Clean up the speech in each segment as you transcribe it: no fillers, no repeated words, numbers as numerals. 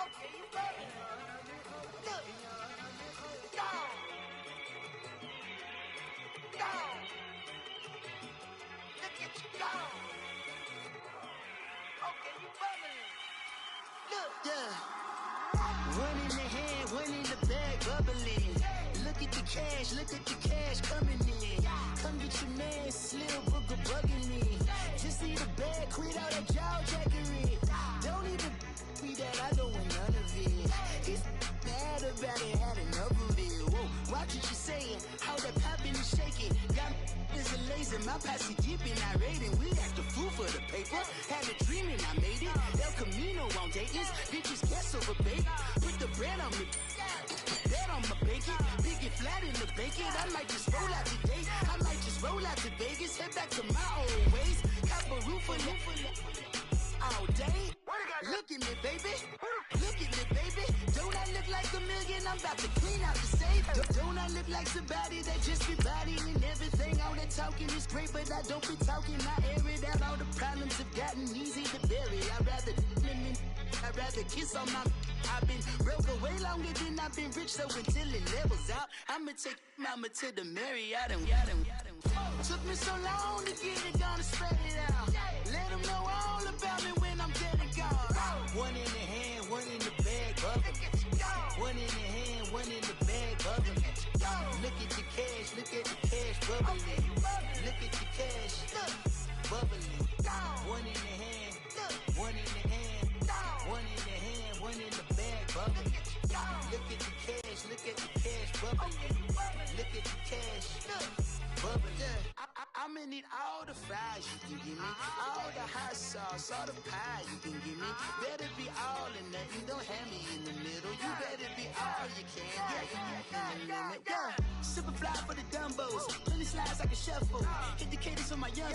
Okay, you better. Look. Go. Go. Look at you go. Okay, you bubbling. Look, yeah. One in the hand, one in the bag, bubbling. Look at the cash coming in. Come get your man, Slim Booker bugging me. Just need a bag, quit all that jaw jackery. Don't even be that, I don't want none of it. He's mad about it, had enough of it. Whoa, watch what you saying, how that poppin' and shaking. Got is a laser, my posse deep and I raiding. We act a fool for the paper, had a dream and I made it. El Camino on Dayton's, bitches guess over bait. Put the bread on me, bet on my bacon. Big it flat in the bacon, I might just roll out today. I might just roll out to Vegas, head back to my old ways. Cop a roof for all day. Look at me, baby. Look at me, baby. Don't I look like a million? I'm about to clean out the safe. Don't I look like somebody that just be bodying everything? All that talking is great, but I don't be talking. I air it out. All the problems have gotten easy to bury. I'd rather kiss on my. I've been broke way longer than I've been rich, so until it levels out, I'ma take mama to the Marriott and took me so long to get it, gonna spread it out. Let them know all about me when I'm dead and gone. One in the hand, one in the bag, bubbling. One in the hand, one in the bag, bubbling. Look at the cash, bubbling. Look at the cash, bubbling. One in the hand, one in the hand, one in the hand, one in the bag, bubbling. Look at the cash, bubbling. Look at the cash, bubbling. I'ma need all the fries you can give me, all the hot sauce, all the pie you can give me. Better be all or nothing, don't have me in the middle. You better be all you can, yeah. Super fly for the Dumbos, plenty slides like a shuffle. Hit the cadence for my young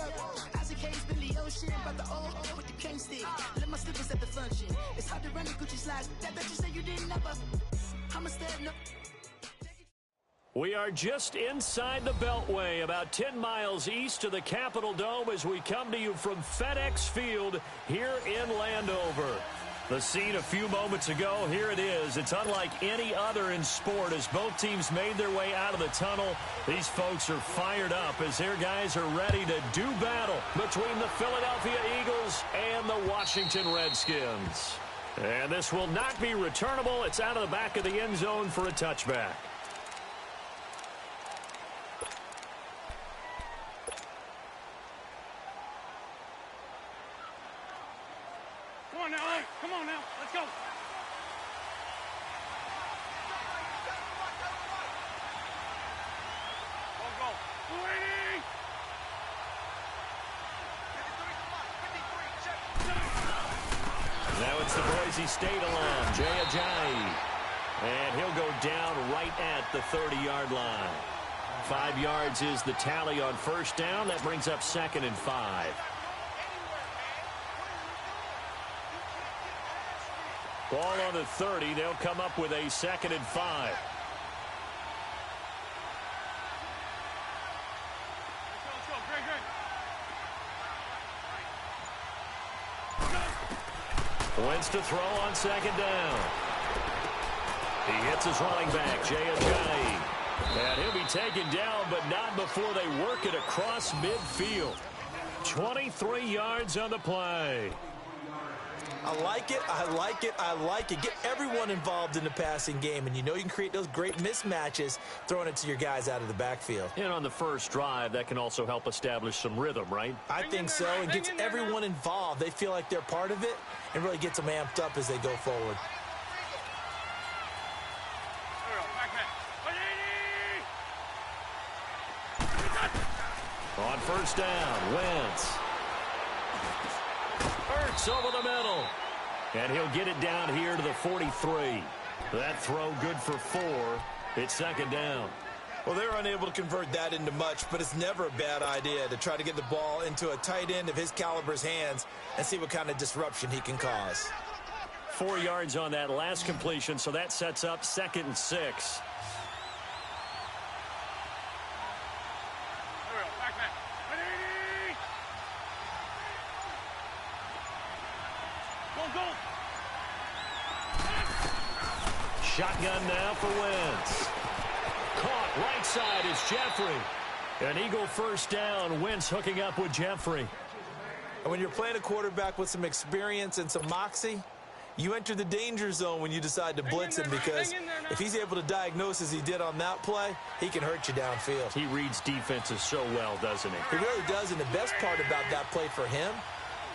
Isaac Hayes, Billy Ocean, about the old with the cane stick. Let my slippers at the function. It's hard to run the Gucci slides. That bet you say you didn't never. I'ma stand up. We are just inside the Beltway, about 10 miles east of the Capitol Dome as we come to you from FedEx Field here in Landover. The scene a few moments ago, here it is. It's unlike any other in sport as both teams made their way out of the tunnel. These folks are fired up as their guys are ready to do battle between the Philadelphia Eagles and the Washington Redskins. And this will not be returnable. It's out of the back of the end zone for a touchback. Come on now, let's go. Go, go. 280. Now it's the Boise State alum, Jay Ajayi. And he'll go down right at the 30-yard line. 5 yards is the tally on first down. That brings up 2nd and 5. Ball on the 30. They'll come up with a 2nd and 5. Let's go. Great. Wentz to throw on 2nd down. He hits his running back, Jay Ajayi. And he'll be taken down, but not before they work it across midfield. 23 yards on the play. I like it. Get everyone involved in the passing game, and you know you can create those great mismatches throwing it to your guys out of the backfield. And on the first drive, that can also help establish some rhythm, right? I think so. It gets everyone involved. They feel like they're part of it and really gets them amped up as they go forward. On first down, Wentz. Hurts over the middle. And he'll get it down here to the 43. That throw good for 4. It's 2nd down. Well, they're unable to convert that into much, but it's never a bad idea to try to get the ball into a tight end of his caliber's hands and see what kind of disruption he can cause. 4 yards on that last completion, so that sets up 2nd and 6. Shotgun now for Wentz. Caught right side is Jeffrey. An Eagle first down. Wentz hooking up with Jeffrey. And when you're playing a quarterback with some experience and some moxie, you enter the danger zone when you decide to blitz him, because if he's able to diagnose as he did on that play, he can hurt you downfield. He reads defenses so well, doesn't he? He really does, and the best part about that play for him,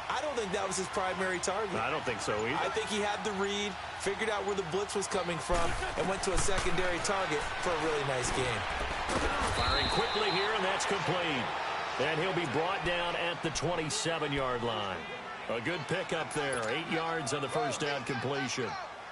I don't think that was his primary target. I don't think so either. I think he had the read, figured out where the blitz was coming from, and went to a secondary target for a really nice game. Firing quickly here, and that's complete. And he'll be brought down at the 27-yard line. A good pickup there. 8 yards on the first down completion.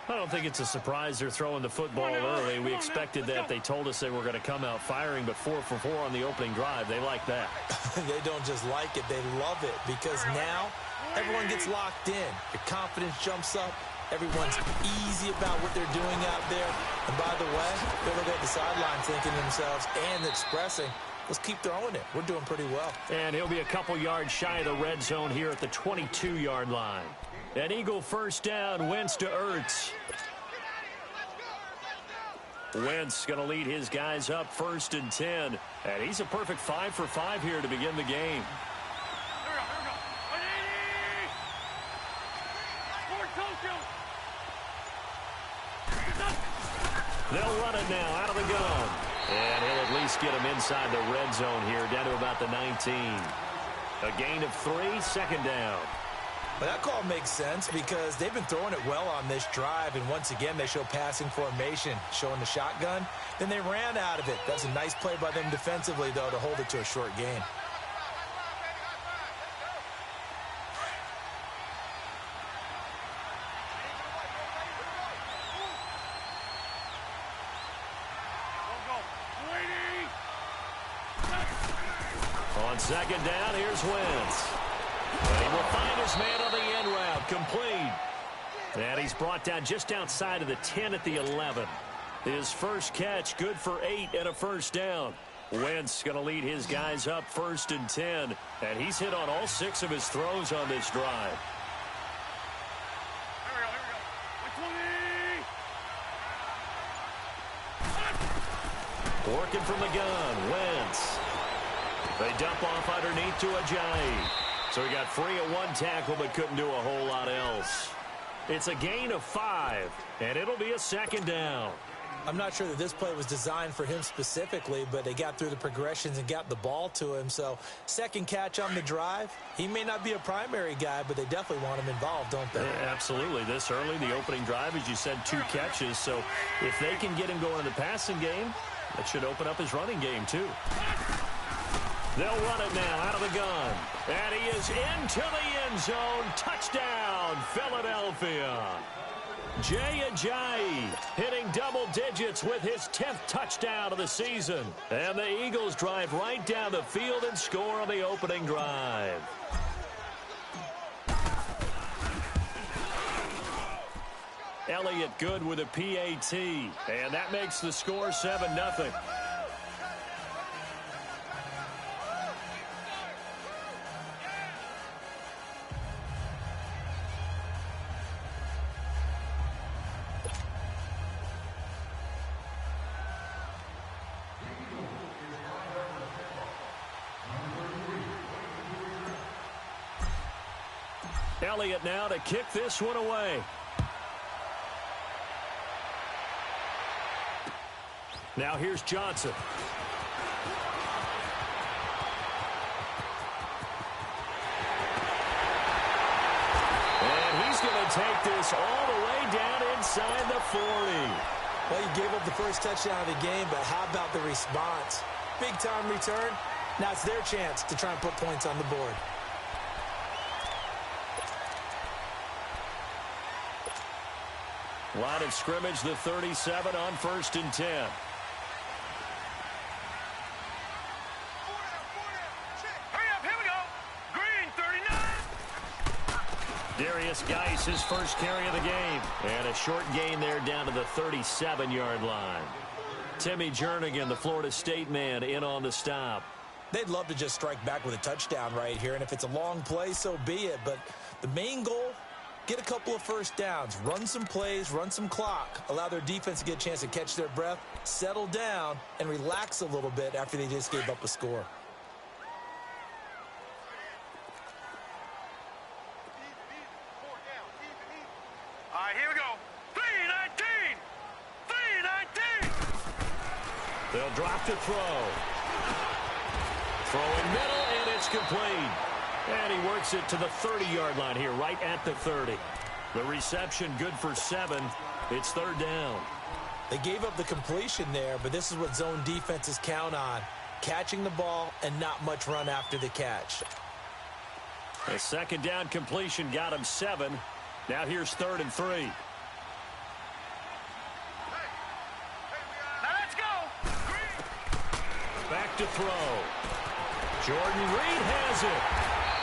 I don't think it's a surprise they're throwing the football early. We expected that. They told us they were going to come out firing, but 4 for 4 on the opening drive. They like that. They don't just like it. They love it, because now everyone gets locked in. Your confidence jumps up. Everyone's easy about what they're doing out there. And by the way, they're looking at the sideline thinking to themselves and expressing, let's keep throwing it. We're doing pretty well. And he'll be a couple yards shy of the red zone here at the 22-yard line. An Eagle first down. Wentz to Ertz. Wentz going to lead his guys up 1st and 10. And he's a perfect 5 for 5 here to begin the game. They'll run it now out of the gun. And he'll at least get him inside the red zone here, down to about the 19. A gain of 3, 2nd down. But that call makes sense, because they've been throwing it well on this drive, and once again they show passing formation, showing the shotgun. Then they ran out of it. That's a nice play by them defensively, though, to hold it to a short gain. On 2nd down, here's Wentz. And he will find his man on the end route, complete. And he's brought down just outside of the 10 at the 11. His first catch, good for 8 and a first down. Wentz going to lead his guys up 1st and 10. And he's hit on all 6 of his throws on this drive. Working from the gun, Wentz. They dump off underneath to Ajayi. So he got free at 1 tackle, but couldn't do a whole lot else. It's a gain of 5, and it'll be a 2nd down. I'm not sure that this play was designed for him specifically, but they got through the progressions and got the ball to him. So 2nd catch on the drive. He may not be a primary guy, but they definitely want him involved, don't they? Yeah, absolutely. This early, the opening drive, as you said, 2 catches. So if they can get him going in the passing game, that should open up his running game too. They'll run it now out of the gun. And he is into the end zone. Touchdown, Philadelphia. Jay Ajayi hitting double digits with his 10th touchdown of the season. And the Eagles drive right down the field and score on the opening drive. Elliott good with a PAT. And that makes the score 7-0. Elliott now to kick this one away. Now here's Johnson. And he's going to take this all the way down inside the 40. Well, you gave up the first touchdown of the game, but how about the response? Big-time return. Now it's their chance to try and put points on the board. Line of scrimmage, the 37 on 1st and 10. Hurry up, here we go. Green, 39. Darius Geis, his first carry of the game. And a short gain there down to the 37-yard line. Timmy Jernigan, the Florida State man, in on the stop. They'd love to just strike back with a touchdown right here, and if it's a long play, so be it. But the main goal, get a couple of first downs, run some plays, run some clock, allow their defense to get a chance to catch their breath, settle down, and relax a little bit after they just gave up a score. All right, here we go. 3-19. 3-19. They'll drop to throw. Throwing middle, and it's complete. And he works it to the 30-yard line here, right at the 30. The reception good for 7. It's third down. They gave up the completion there, but this is what zone defenses count on. Catching the ball and not much run after the catch. A second down completion got him 7. Now here's 3rd and 3. Now let's go. Back to throw. Jordan Reed has it.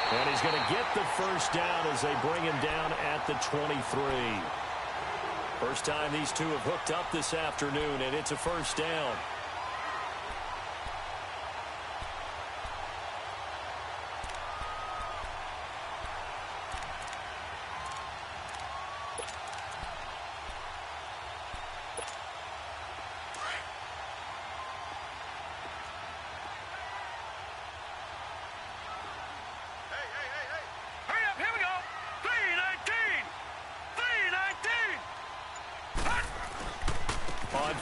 And he's going to get the first down as they bring him down at the 23. First time these two have hooked up this afternoon, and it's a first down.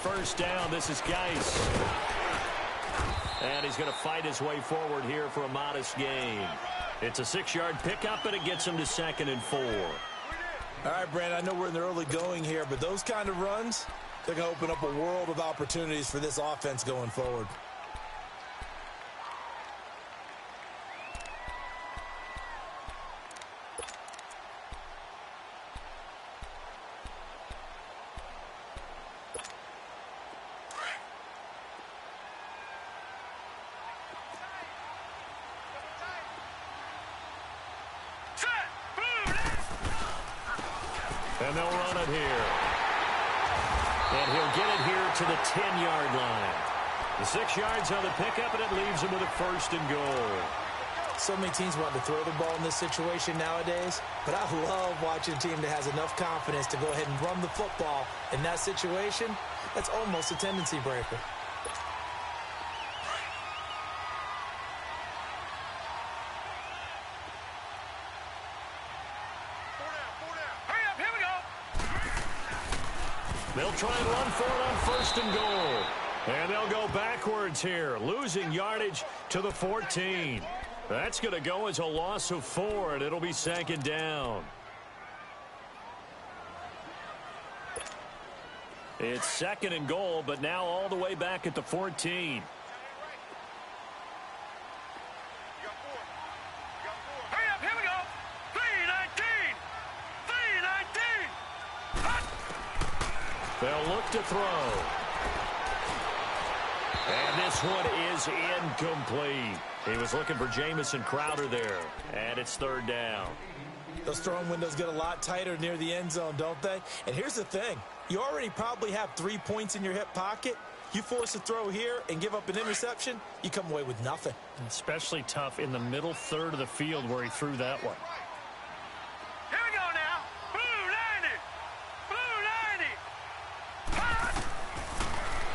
First down, this is Geis. And he's going to fight his way forward here for a modest gain. It's a 6-yard pickup, and it gets him to 2nd and 4. All right, Brandon, I know we're in the early going here, but those kind of runs, they're going to open up a world of opportunities for this offense going forward. And they'll run it here. And he'll get it here to the 10-yard line. The 6 yards on the pickup, and it leaves him with a 1st and goal. So many teams want to throw the ball in this situation nowadays, but I love watching a team that has enough confidence to go ahead and run the football in that situation. That's almost a tendency breaker. They'll try and run for it on 1st and goal. And they'll go backwards here, losing yardage to the 14. That's going to go as a loss of 4, and it'll be 2nd down. It's 2nd and goal, but now all the way back at the 14. They'll look to throw. And this one is incomplete. He was looking for Jamison Crowder there. And it's 3rd down. Those throwing windows get a lot tighter near the end zone, don't they? And here's the thing. You already probably have 3 points in your hip pocket. You force a throw here and give up an interception, you come away with nothing. Especially tough in the middle third of the field where he threw that one. Here we go now. Blue 90.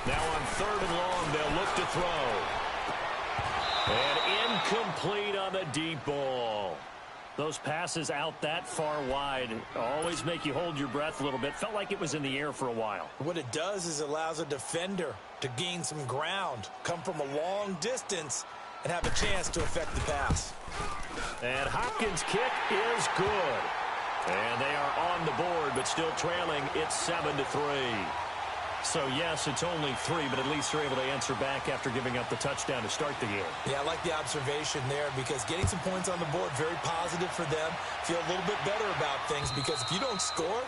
Now on 3rd and long, they'll look to throw. And incomplete on the deep ball. Those passes out that far wide always make you hold your breath a little bit. Felt like it was in the air for a while. What it does is it allows a defender to gain some ground, come from a long distance, and have a chance to affect the pass. And Hopkins' kick is good. And they are on the board, but still trailing. It's 7-3. So, yes, it's only 3, but at least they're able to answer back after giving up the touchdown to start the game. Yeah, I like the observation there because getting some points on the board, very positive for them. Feel a little bit better about things because if you don't score,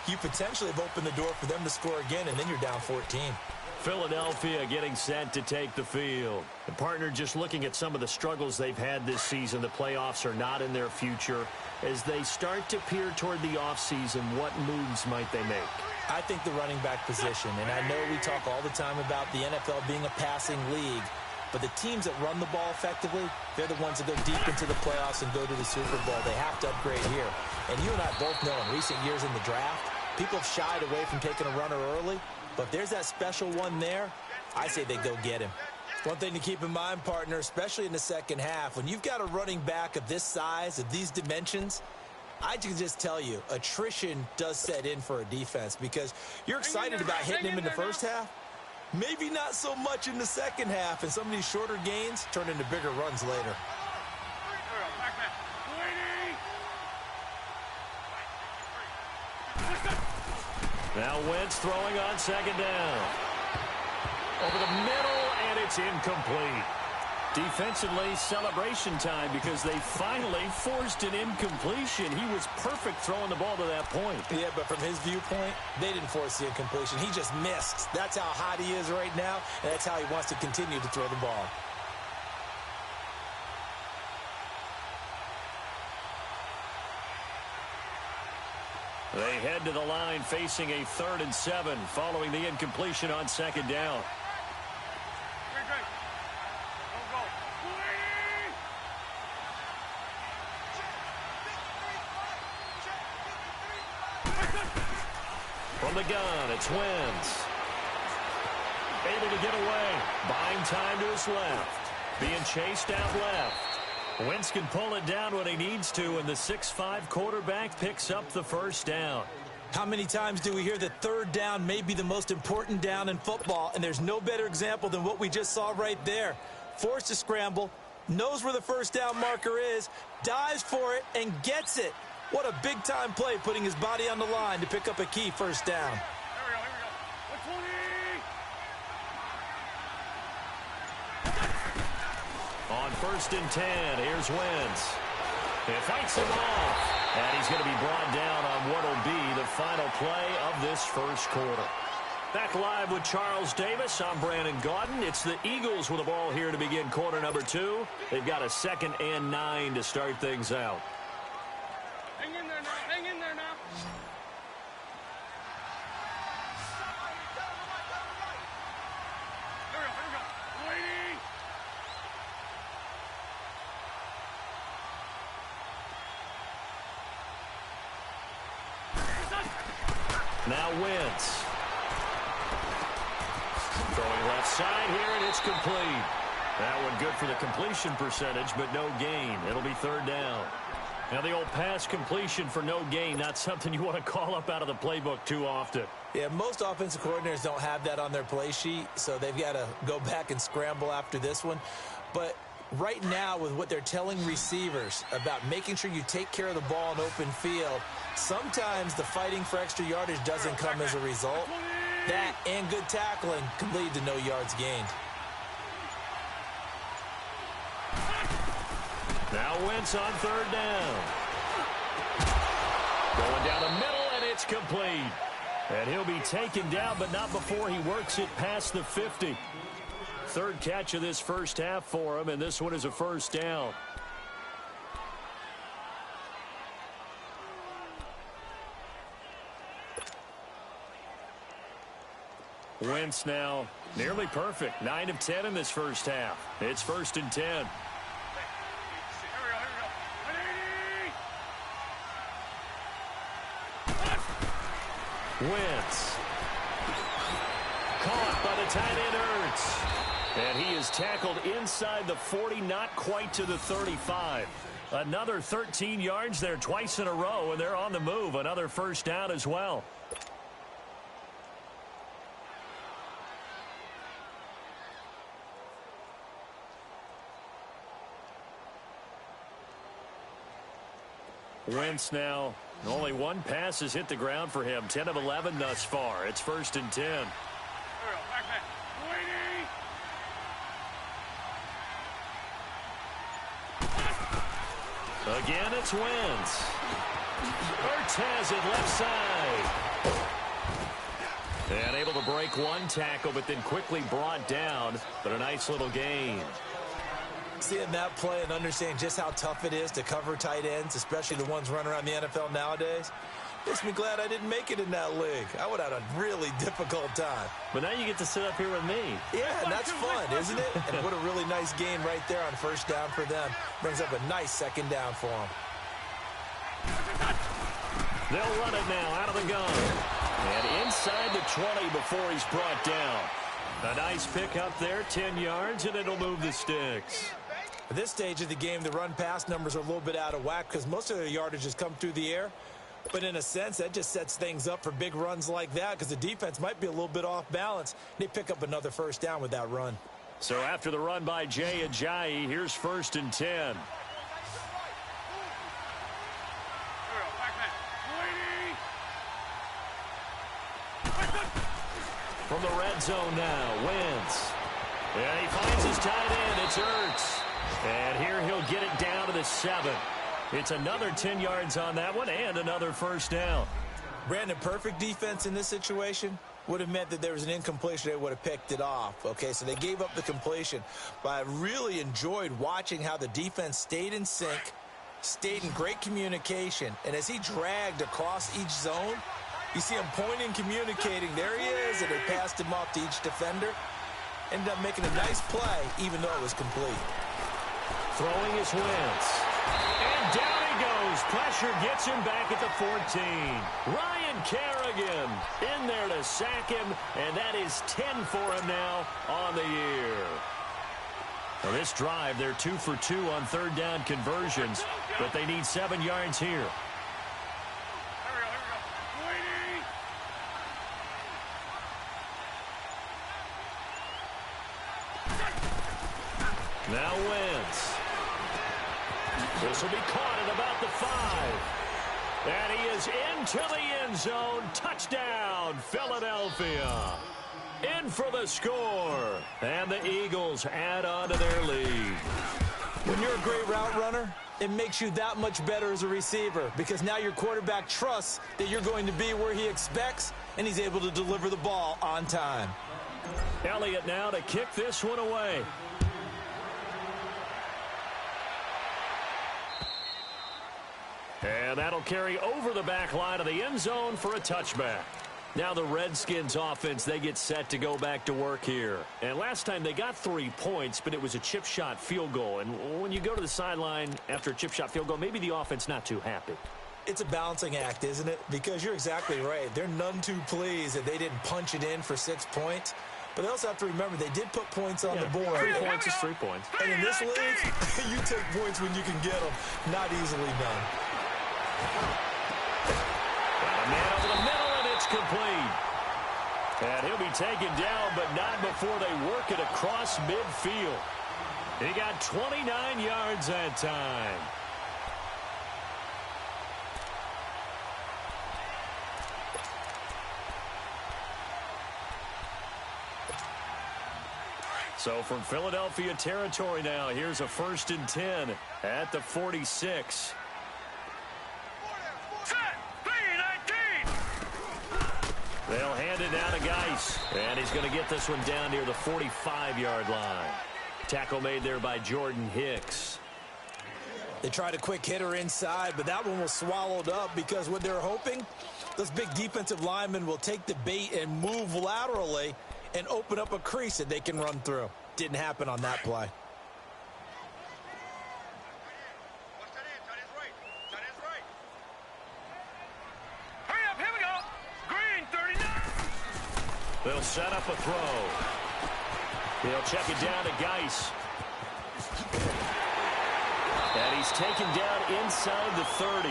you potentially have opened the door for them to score again, and then you're down 14. Philadelphia getting set to take the field. The partner just looking at some of the struggles they've had this season. The playoffs are not in their future. As they start to peer toward the offseason, what moves might they make? I think the running back position, and I know we talk all the time about the NFL being a passing league, but the teams that run the ball effectively, they're the ones that go deep into the playoffs and go to the Super Bowl. They have to upgrade here. And you and I both know in recent years in the draft, people have shied away from taking a runner early. But if there's that special one there, I say they go get him. One thing to keep in mind, partner, especially in the second half, when you've got a running back of this size, of these dimensions, I can just tell you, attrition does set in for a defense because you're excited about hitting him in the first half. Maybe not so much in the second half, and some of these shorter gains turn into bigger runs later. Now Wentz throwing on second down. Over the middle, and it's incomplete. Defensively, celebration time because they finally forced an incompletion. He was perfect throwing the ball to that point. Yeah, but from his viewpoint, they didn't force the incompletion. He just missed. That's how hot he is right now, and that's how he wants to continue to throw the ball. They head to the line facing a 3rd and 7 following the incompletion on second down. From the gun, it's Wentz. Able to get away. Buying time to his left. Being chased out left. Wentz can pull it down when he needs to, and the 6'5" quarterback picks up the first down. How many times do we hear that third down may be the most important down in football, and there's no better example than what we just saw right there. Forced to scramble, knows where the first down marker is, dives for it, and gets it. What a big-time play, putting his body on the line to pick up a key first down. Here we go. On 1st and 10, here's Wentz. He fights him off. And he's going to be brought down on what will be the final play of this first quarter. Back live with Charles Davis. I'm Brandon Gaudin. It's the Eagles with the ball here to begin quarter number 2. They've got a 2nd and 9 to start things out. Hang in there now. Hang in there now. Here we go. Waiting. Now Wentz. Throwing left side here, and it's complete. That one good for the completion percentage, but no gain. It'll be 3rd down. Now the old pass completion for no gain, not something you want to call up out of the playbook too often. Yeah, most offensive coordinators don't have that on their play sheet, so they've got to go back and scramble after this one. But right now, with what they're telling receivers about making sure you take care of the ball in open field, sometimes the fighting for extra yardage doesn't come as a result. That and good tackling can lead to no yards gained. Now Wentz on 3rd down. Going down the middle, and it's complete. And he'll be taken down, but not before he works it past the 50. 3rd catch of this first half for him, and this one is a first down. Wentz now nearly perfect. 9 of 10 in this first half. It's 1st and 10. Wentz. Caught by the tight end Ertz. And he is tackled inside the 40, not quite to the 35. Another 13 yards there twice in a row, and they're on the move. Another first down as well. Wentz now, only one pass has hit the ground for him. 10 of 11 thus far. It's 1st and 10. Again, it's Wentz. Ertz has it left side. And able to break one tackle, but then quickly brought down. But a nice little gain. Seeing that play and understanding just how tough it is to cover tight ends, especially the ones running around the NFL nowadays, makes me glad I didn't make it in that league. I would have had a really difficult time. But now you get to sit up here with me. Yeah, and that's fun, isn't it? And what a really nice gain right there on first down for them. Brings up a nice 2nd down for them. They'll run it now out of the gun. And inside the 20 before he's brought down. A nice pick up there, 10 yards, and it'll move the sticks. At this stage of the game, the run-pass numbers are a little bit out of whack because most of their yardage has come through the air. But in a sense, that just sets things up for big runs like that because the defense might be a little bit off balance. They pick up another first down with that run. So after the run by Jay Ajayi, here's 1st and 10. From the red zone now, Wentz. And he finds his tight end. It's Ertz. And here he'll get it down to the 7. It's another 10 yards on that one and another first down. Brandon, perfect defense in this situation would have meant that there was an incompletion. They would have picked it off. Okay, so they gave up the completion. But I really enjoyed watching how the defense stayed in sync, stayed in great communication. And as he dragged across each zone, you see him pointing, communicating. There he is, and they passed him off to each defender. Ended up making a nice play, even though it was complete. Throwing his Wentz. And down he goes. Pressure gets him back at the 14. Ryan Kerrigan in there to sack him, and that is 10 for him now on the year. Now this drive, they're 2 for 2 on 3rd down conversions, but they need 7 yards here. Now Wentz. This will be caught at about the 5. And he is into the end zone. Touchdown, Philadelphia. In for the score. And the Eagles add on to their lead. When you're a great route runner, it makes you that much better as a receiver because now your quarterback trusts that you're going to be where he expects, and he's able to deliver the ball on time. Elliott now to kick this one away. And that'll carry over the back line of the end zone for a touchback. Now the Redskins offense, they get set to go back to work here. And last time they got 3 points, but it was a chip shot field goal. And when you go to the sideline after a chip shot field goal, maybe the offense not too happy. It's a balancing act, isn't it? Because you're exactly right. They're none too pleased that they didn't punch it in for 6 points. But they also have to remember they did put points on the board. 3 points is 3 points. And in this league, you take points when you can get them. Not easily done. Got a man over the middle, and it's complete. And he'll be taken down, but not before they work it across midfield. He got 29 yards that time. So from Philadelphia territory now, here's a 1st and 10 at the 46. They'll hand it down to Geis. And he's going to get this one down near the 45-yard line. Tackle made there by Jordan Hicks. They tried a quick hitter inside, but that one was swallowed up because what they're hoping, those big defensive linemen will take the bait and move laterally and open up a crease that they can run through. Didn't happen on that play. They'll set up a throw. He'll check it down to Geis. And he's taken down inside the 30.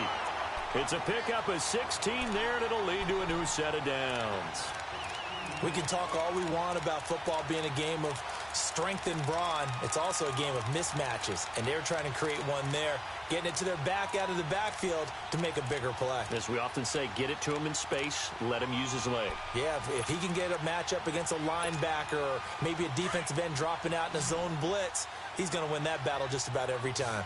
It's a pickup of 16 there, and it'll lead to a new set of downs. We can talk all we want about football being a game of strength and brawn. It's also a game of mismatches, and they're trying to create one there, getting it to their back out of the backfield to make a bigger play. As we often say, get it to him in space, let him use his leg. Yeah, if he can get a matchup against a linebacker or maybe a defensive end dropping out in a zone blitz, he's going to win that battle just about every time.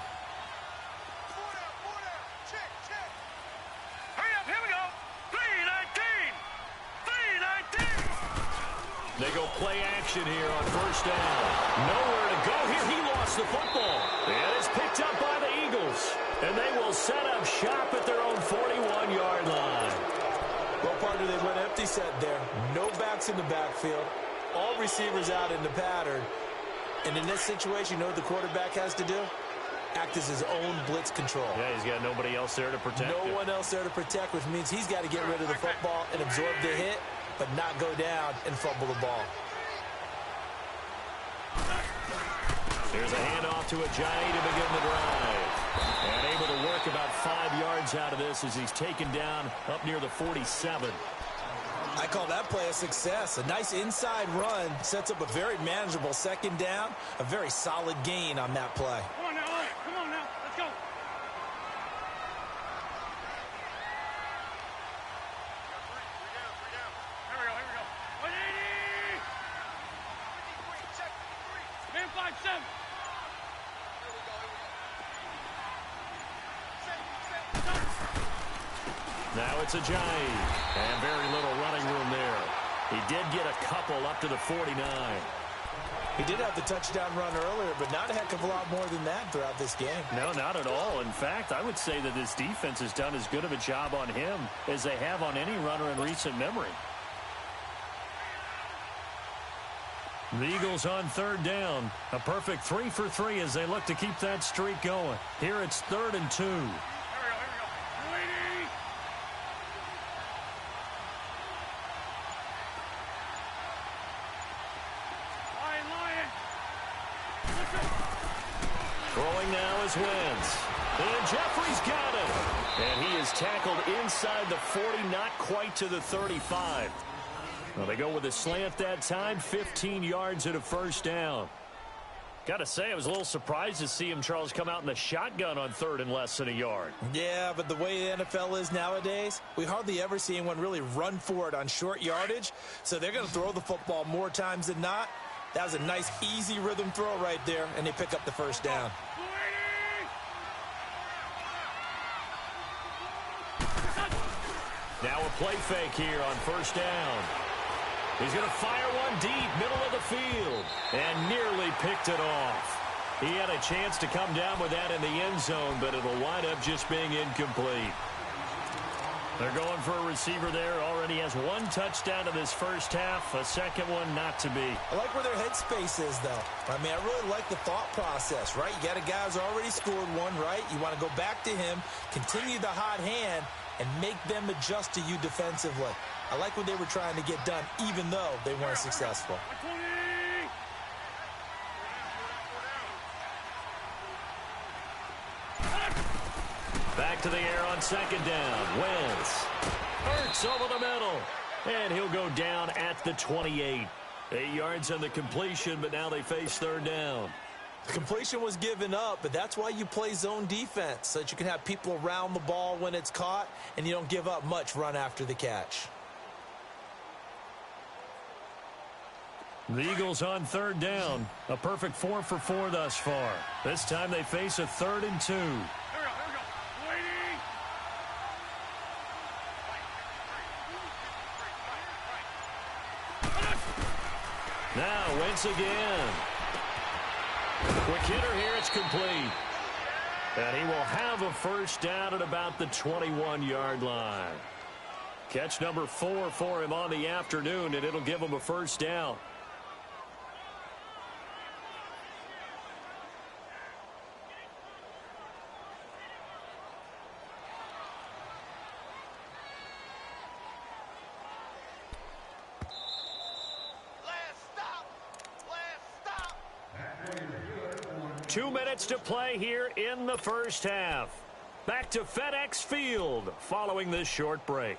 They go play action here on 1st down. Nowhere to go here. He lost the football. And it's picked up by the Eagles. And they will set up shop at their own 41-yard line. Well, partner, they went empty set there. No backs in the backfield. All receivers out in the pattern. And in this situation, you know what the quarterback has to do? act as his own blitz control. Yeah, he's got nobody else there to protect him. No one else there to protect, which means he's got to get rid of the football and absorb the hit, but not go down and fumble the ball. Here's a handoff to Ajayi to begin the drive. And able to work about 5 yards out of this as he's taken down up near the 47. I call that play a success. A nice inside run sets up a very manageable second down, a very solid gain on that play. Come on now, all right. Come on now. Let's go. Here we go. 180. Man 5-7. Now it's Ajayi. And very little running room there. He did get a couple up to the 49. He did have the touchdown run earlier, but not a heck of a lot more than that throughout this game. No, not at all. In fact, I would say that this defense has done as good of a job on him as they have on any runner in recent memory. The Eagles on third down. A perfect 3 for 3 as they look to keep that streak going. Here it's 3rd and 2. Here we go. 180. Lion. Throwing now is Wentz. And Jeffrey's got it. And he is tackled inside the 40, not quite to the 35. Well, they go with a slant that time, 15 yards and a first down. Got to say, I was a little surprised to see him, Charles, come out in the shotgun on 3rd and less than a yard. Yeah, but the way the NFL is nowadays, we hardly ever see anyone really run for it on short yardage. So they're going to throw the football more times than not. That was a nice, easy rhythm throw right there, and they pick up the first down. 280. Now a play fake here on first down. He's going to fire one deep, middle of the field, and nearly picked it off. He had a chance to come down with that in the end zone, but it'll wind up just being incomplete. They're going for a receiver there. Already has 1 touchdown in this first half, a second one not to be. I like where their headspace is, though. I mean, I really like the thought process, right? You got a guy who's already scored one, right? You want to go back to him, continue the hot hand, and make them adjust to you defensively. I like what they were trying to get done, even though they weren't successful. 120. Back to the air on second down. Wentz. Hurts over the middle. And he'll go down at the 28. 8 yards on the completion, but now they face 3rd down. The completion was given up, but that's why you play zone defense, so that you can have people around the ball when it's caught, and you don't give up much run after the catch. The Eagles on 3rd down. A perfect 4 for 4 thus far. This time they face a 3rd and 2. Here we go. 280. Now Wentz again. Quick hitter here, it's complete. And he will have a first down at about the 21-yard line. Catch number 4 for him on the afternoon, and it'll give him a first down. Last stop. 2 minutes to play here in the first half. Back to FedEx Field following this short break.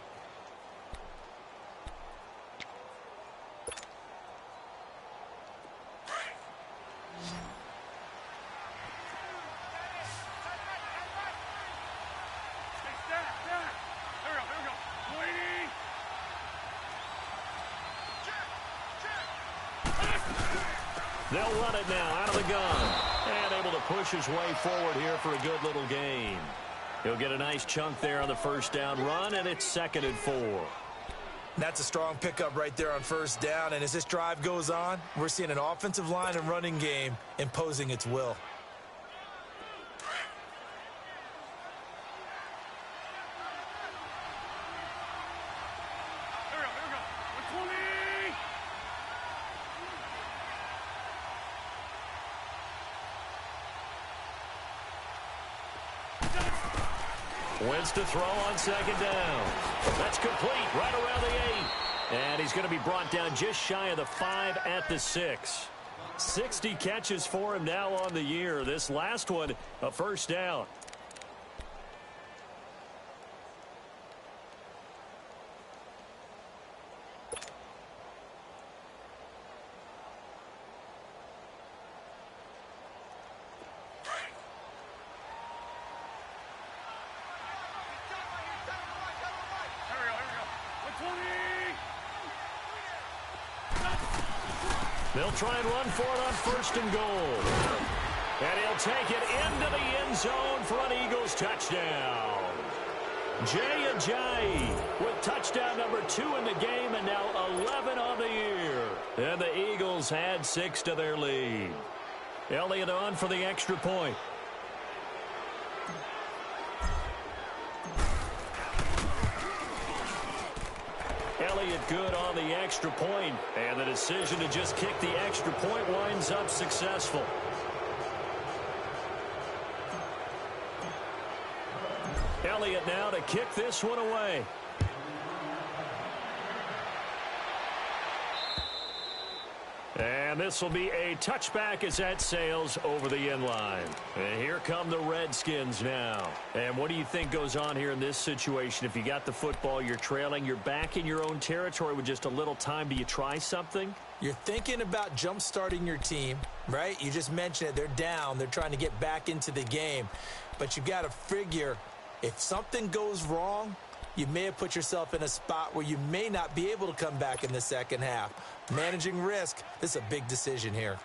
They'll run it now out of the gun. And able to push his way forward here for a good little gain. He'll get a nice chunk there on the first down run, and it's 2nd and 4. That's a strong pickup right there on first down, and as this drive goes on, we're seeing an offensive line and running game imposing its will. Wins to throw on second down. That's complete right around the 8. And he's going to be brought down just shy of the 5 at the 6. 60 catches for him now on the year. This last one, a first down. They'll try and run for it on first and goal. And he'll take it into the end zone for an Eagles touchdown. Jay Ajayi with touchdown number 2 in the game and now 11 on the year. And the Eagles add 6 to their lead. Elliott on for the extra point. Elliott good on the extra point, and the decision to just kick the extra point winds up successful. Elliott now to kick this one away. And this will be a touchback as that sails over the end line. And here come the Redskins now. And what do you think goes on here in this situation? If you got the football, you're trailing, you're back in your own territory with just a little time. Do you try something? You're thinking about jump-starting your team, right? You just mentioned it. They're down. They're trying to get back into the game. But you got to figure if something goes wrong, you may have put yourself in a spot where you may not be able to come back in the second half. Managing risk, this is a big decision here.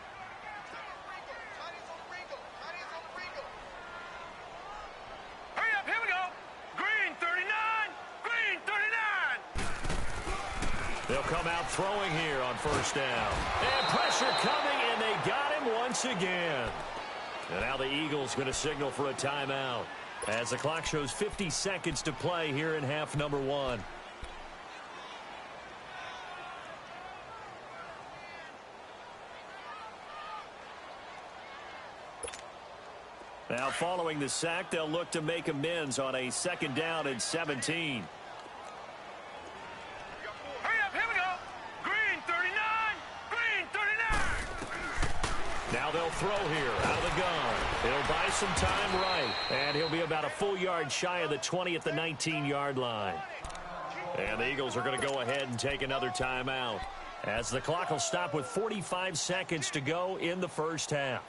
Hurry up, here we go. Green 39, green 39. They'll come out throwing here on first down. And pressure coming, and they got him once again. And now the Eagles going to signal for a timeout as the clock shows 50 seconds to play here in half number 1. Now following the sack, they'll look to make amends on a second down and 17. Hurry up, here we go. Green 39, green 39. Now they'll throw here out of the gun. He'll buy some time right, and he'll be about a full yard shy of the 20 at the 19-yard line. And the Eagles are going to go ahead and take another timeout as the clock will stop with 45 seconds to go in the first half.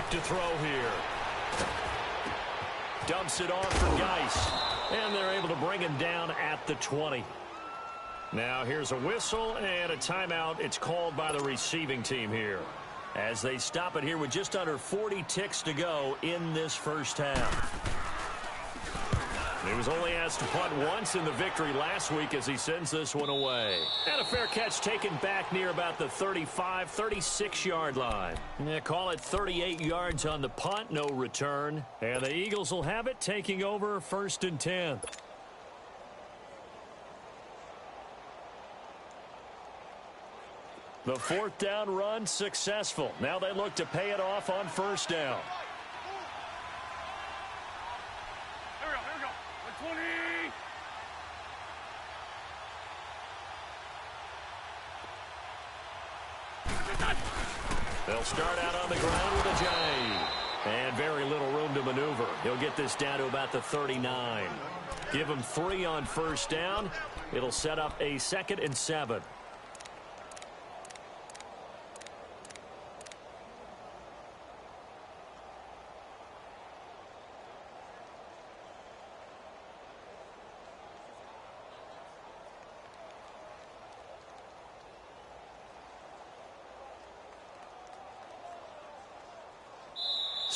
To throw here. Dumps it off for Geis. And they're able to bring him down at the 20. Now here's a whistle and a timeout. It's called by the receiving team here, as they stop it here with just under 40 ticks to go in this first half. He was only asked to punt once in the victory last week as he sends this one away. And a fair catch taken back near about the 35, 36-yard line. Yeah, call it 38 yards on the punt, no return. And the Eagles will have it, taking over first and 10. The fourth down run successful. Now they look to pay it off on first down. They'll start out on the ground with Ajayi. And very little room to maneuver. He'll get this down to about the 39. Give him 3 on first down. It'll set up a 2nd and 7.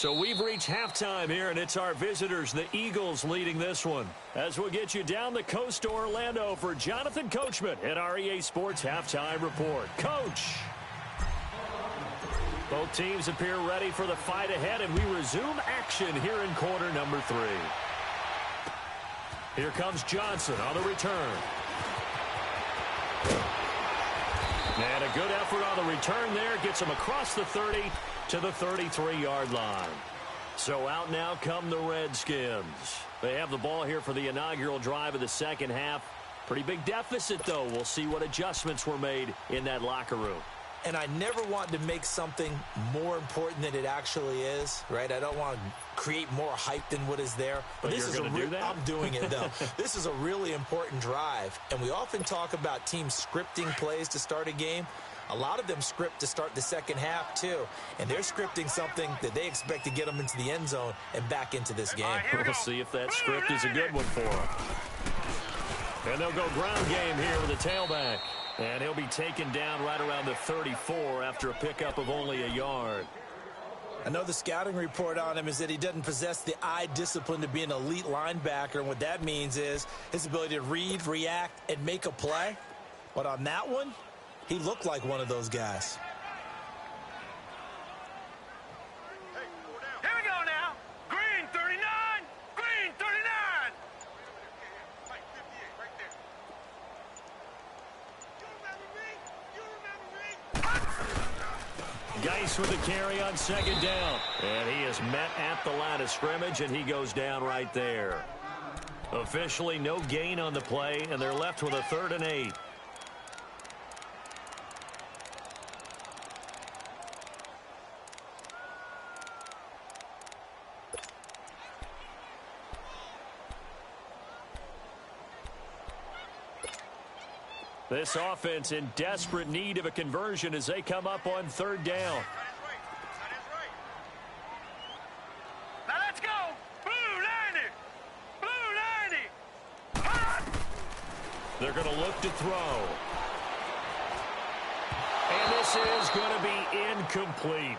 So we've reached halftime here, and it's our visitors, the Eagles, leading this one. As we'll get you down the coast to Orlando for Jonathan Coachman at our EA Sports Halftime Report. Coach! Both teams appear ready for the fight ahead, and we resume action here in quarter number 3. Here comes Johnson on the return. And a good effort on the return there. Gets him across the 30 to the 33-yard line. So out now come the Redskins. They have the ball here for the inaugural drive of the second half. Pretty big deficit, though. We'll see what adjustments were made in that locker room. And I never want to make something more important than it actually is, right? I don't want to create more hype than what is there. But this is I'm doing it, though. This is a really important drive. And we often talk about teams scripting plays to start a game. A lot of them script to start the second half, too. And they're scripting something that they expect to get them into the end zone and back into this game. We'll see if that script is a good one for them. And they'll go ground game here with the tailback. And he'll be taken down right around the 34 after a pickup of only a yard. I know the scouting report on him is that he doesn't possess the eye discipline to be an elite linebacker. And what that means is his ability to read, react, and make a play. But on that one, he looked like one of those guys. Here we go now. Green 39. Green 39. Geis with the carry on second down. And he is met at the line of scrimmage, and he goes down right there. Officially no gain on the play, and they're left with a 3rd and 8. This offense in desperate need of a conversion as they come up on 3rd down. Now let's go. Blue 90. Blue 90. Hot. They're going to look to throw. And this is going to be incomplete.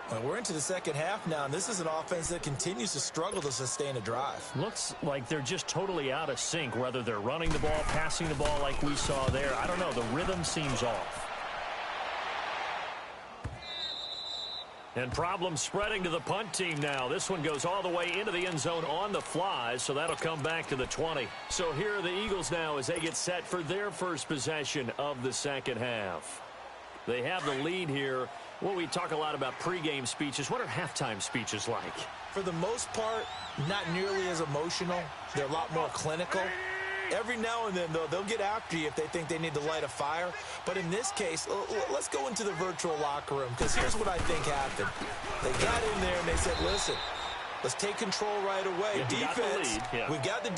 Well, we're into the second half now, and this is an offense that continues to struggle to sustain a drive. Looks like they're just totally out of sync, whether they're running the ball, passing the ball like we saw there. I don't know. The rhythm seems off. And problems spreading to the punt team now. This one goes all the way into the end zone on the fly, so that'll come back to the 20. So here are the Eagles now as they get set for their first possession of the second half. They have the lead here. Well, we talk a lot about pregame speeches. What are halftime speeches like? For the most part, not nearly as emotional. They're a lot more clinical. Every now and then, though, they'll get after you if they think they need to light a fire. But in this case, let's go into the virtual locker room, because here's what I think happened. They got in there and they said, listen, let's take control right away. Defense, we got the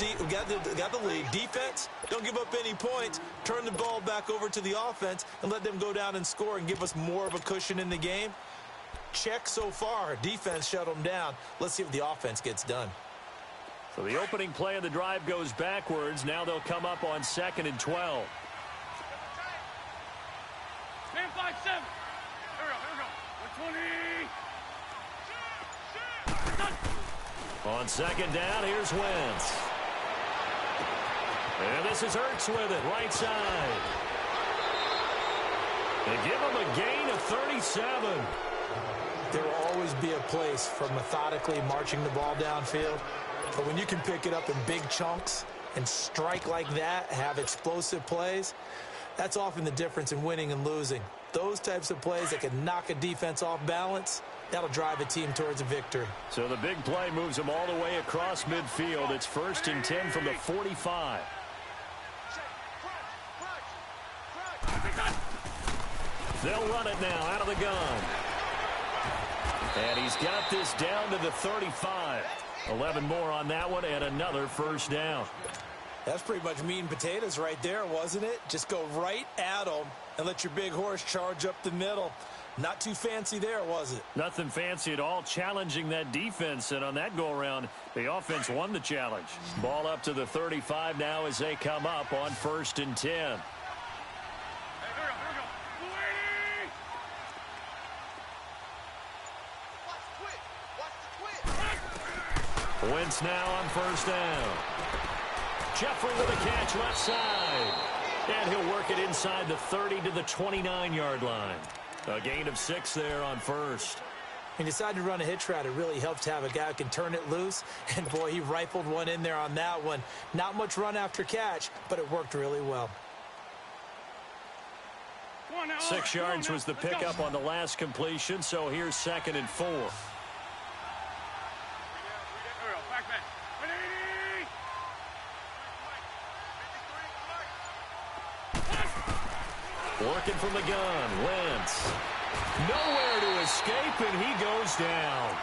lead. Defense, don't give up any points. Turn the ball back over to the offense and let them go down and score and give us more of a cushion in the game. Check so far. Defense shut them down. Let's see if the offense gets done. So the opening play of the drive goes backwards. Now they'll come up on 2nd and 12. Man 5-7. Here we go. 120. On 2nd down, here's Wentz. And this is Ertz with it, right side. They give him a gain of 37. There will always be a place for methodically marching the ball downfield. But when you can pick it up in big chunks and strike like that, have explosive plays, that's often the difference in winning and losing. Those types of plays that can knock a defense off balance, that'll drive a team towards a victory. So the big play moves them all the way across midfield. It's 1st and 10 from the 45. They'll run it now out of the gun. And he's got this down to the 35. 11 more on that one and another 1st down. That's pretty much meat and potatoes right there, wasn't it? Just go right at them and let your big horse charge up the middle. Not too fancy there, was it? Nothing fancy at all, challenging that defense. And on that go-around, the offense won the challenge. Ball up to the 35 now as they come up on 1st and 10. Wentz now on first down. Jeffrey with a catch left side. And he'll work it inside the 30 to the 29-yard line. A gain of 6 there on first. He decided to run a hitch route. It really helps to have a guy who can turn it loose. And, boy, he rifled one in there on that one. Not much run after catch, but it worked really well. 6 yards was the pickup on the last completion, so here's 2nd and 4. Working from the gun, Wentz. Nowhere to escape, and he goes down.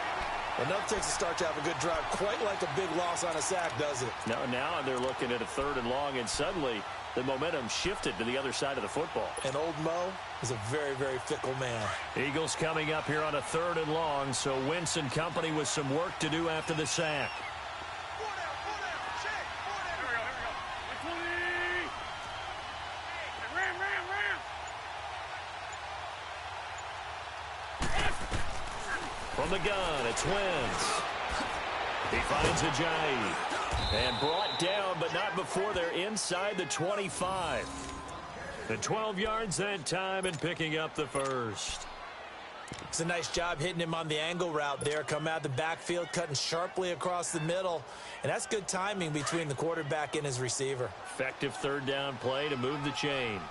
Enough takes a start to have a good drive, quite like a big loss on a sack, does it? Now they're looking at a 3rd and long, and suddenly the momentum shifted to the other side of the football. And old Mo is a very, very fickle man. Eagles coming up here on a 3rd and long, so Wentz and company with some work to do after the sack. From the gun, it's Wentz. He finds Ajayi. And brought down, but not before they're inside the 25. And 12 yards that time and picking up the first. It's a nice job hitting him on the angle route there. Come out the backfield, cutting sharply across the middle. And that's good timing between the quarterback and his receiver. Effective 3rd down play to move the chains.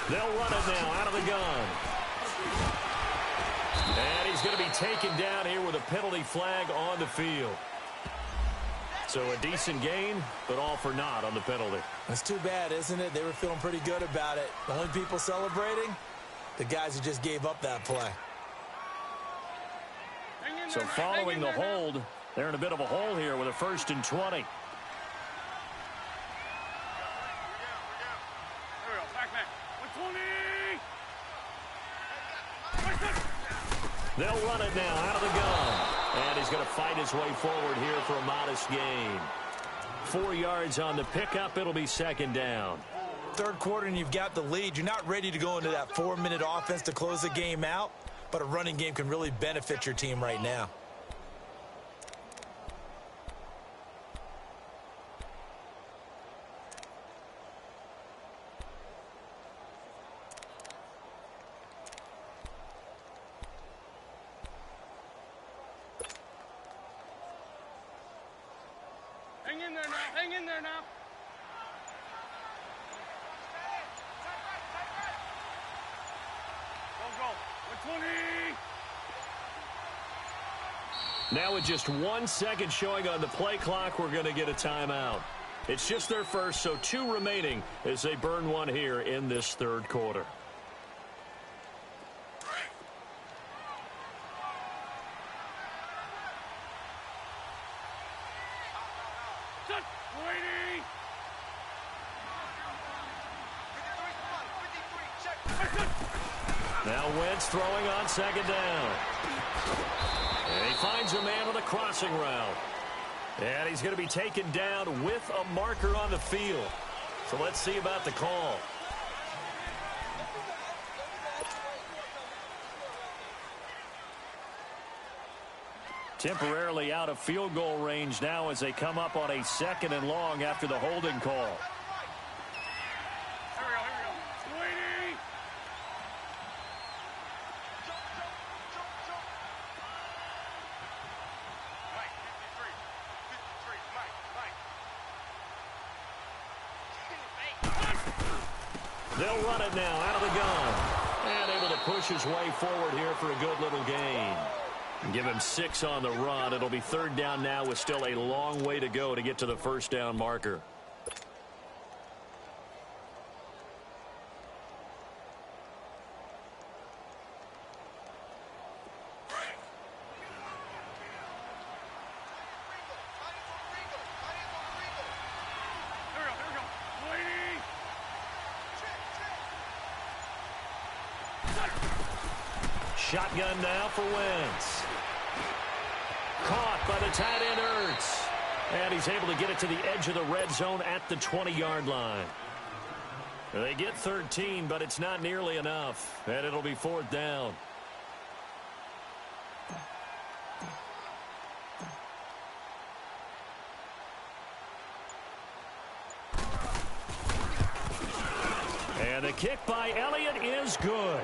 They'll run it now out of the gun. And he's going to be taken down here with a penalty flag on the field. So a decent gain, but all for naught on the penalty. That's too bad, isn't it? They were feeling pretty good about it. The only people celebrating, the guys who just gave up that play. So following the hold, they're in a bit of a hole here with a 1st and 20. They'll run it now out of the gun. And he's going to fight his way forward here for a modest gain. 4 yards on the pickup. It'll be 2nd down. 3rd quarter and you've got the lead. You're not ready to go into that 4-minute offense to close the game out, but a running game can really benefit your team right now. Hang in there now. Go. 120. Now with just 1 second showing on the play clock, we're going to get a timeout. It's just their first, so 2 remaining as they burn one here in this 3rd quarter. Now Wentz throwing on 2nd down. And he finds a man on the crossing route. And he's going to be taken down with a marker on the field. So let's see about the call. Temporarily out of field goal range now as they come up on a 2nd and long after the holding call. They'll run it now out of the gun. And able to push his way forward here for a good little gain. Give him 6 on the run. It'll be 3rd down now with still a long way to go to get to the 1st down marker. Shotgun now for Wentz. Caught by the tight end Ertz. And he's able to get it to the edge of the red zone at the 20-yard line. They get 13, but it's not nearly enough, and it'll be 4th down. And the kick by Elliott is good.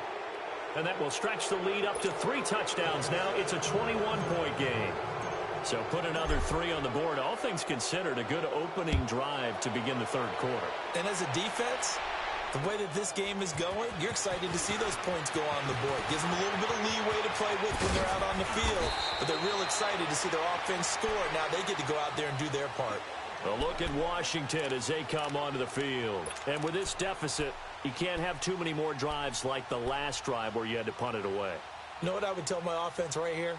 And that will stretch the lead up to 3 touchdowns now. It's a 21-point game. So put another 3 on the board. All things considered, a good opening drive to begin the 3rd quarter. And as a defense, the way that this game is going, you're excited to see those points go on the board. Gives them a little bit of leeway to play with when they're out on the field. But they're real excited to see their offense score. Now they get to go out there and do their part. A look at Washington as they come onto the field. And with this deficit, you can't have too many more drives like the last drive where you had to punt it away. You know what I would tell my offense right here?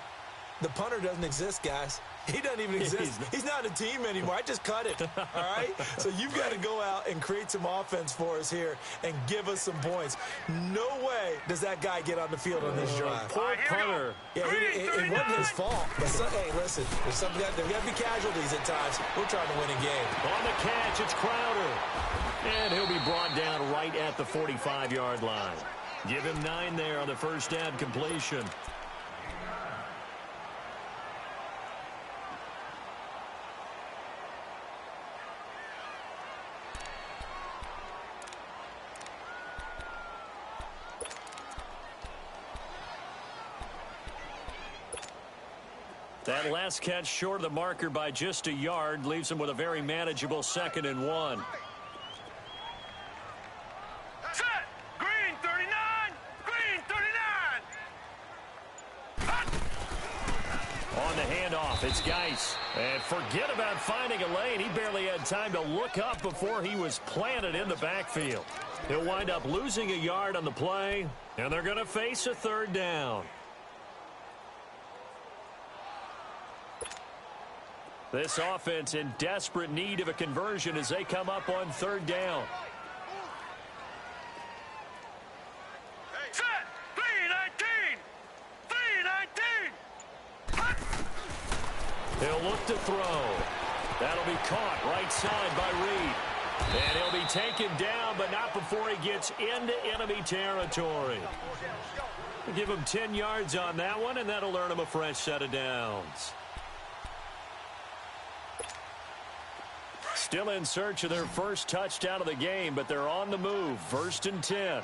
The punter doesn't exist, guys. He doesn't even exist. He's not a team anymore. I just cut it, all right? So you've got to go out and create some offense for us here and give us some points. No way does that guy get on the field on this drive. Poor punter. Yeah, it wasn't his fault. But hey, listen, there's got to be casualties at times. We're trying to win a game. On the catch, it's Crowder. And he'll be brought down right at the 45-yard line. Give him 9 there on the first down completion. That last catch short of the marker by just a yard leaves him with a very manageable 2nd and 1. Set. Green 39. Green 39. Hot. On the handoff, it's Geis. And forget about finding a lane. He barely had time to look up before he was planted in the backfield. He'll wind up losing a yard on the play, and they're going to face a 3rd down. This offense in desperate need of a conversion as they come up on 3rd down. Set. 319. 319. Hot. He'll look to throw. That'll be caught right side by Reed. And he'll be taken down, but not before he gets into enemy territory. We'll give him 10 yards on that one, and that'll earn him a fresh set of downs. Still in search of their first touchdown of the game, but they're on the move. 1st and 10.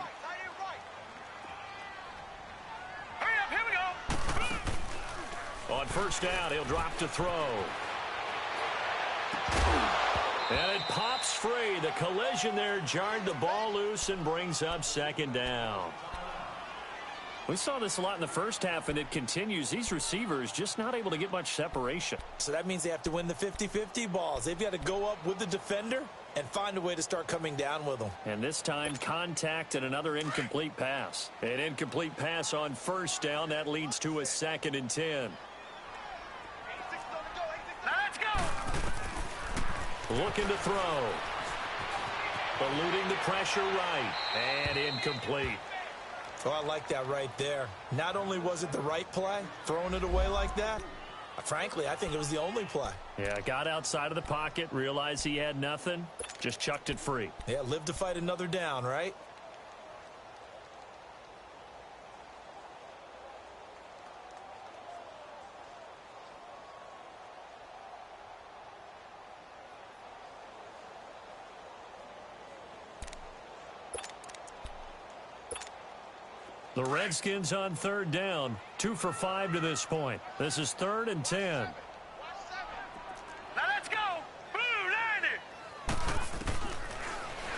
Hurry up, here we go. On 1st down, he'll drop to throw. And it pops free. The collision there jarred the ball loose and brings up 2nd down. We saw this a lot in the first half, and it continues. These receivers just not able to get much separation. So that means they have to win the 50-50 balls. They've got to go up with the defender and find a way to start coming down with them. And this time, contact and another incomplete pass. An incomplete pass on 1st down. That leads to a 2nd and 10. Let's go. Looking to throw. Eluding the pressure right. And incomplete. Oh, I like that right there. Not only was it the right play, throwing it away like that, frankly, I think it was the only play. Yeah, got outside of the pocket, realized he had nothing, just chucked it free. Yeah, live to fight another down, right? The Redskins on 3rd down, 2 for 5 to this point. This is 3rd and 10. Now let's go. Blue 90.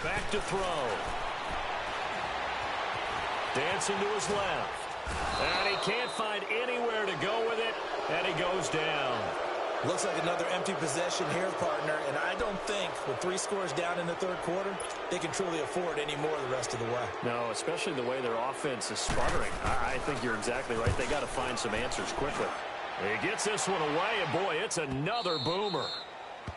Back to throw. Dancing to his left. And he can't find anywhere to go with it, and he goes down. Looks like another empty possession here, partner, and I don't think with 3 scores down in the 3rd quarter, they can truly afford any more the rest of the way. No, especially the way their offense is sputtering. I think you're exactly right. They got to find some answers quickly. He gets this one away, and boy, it's another boomer.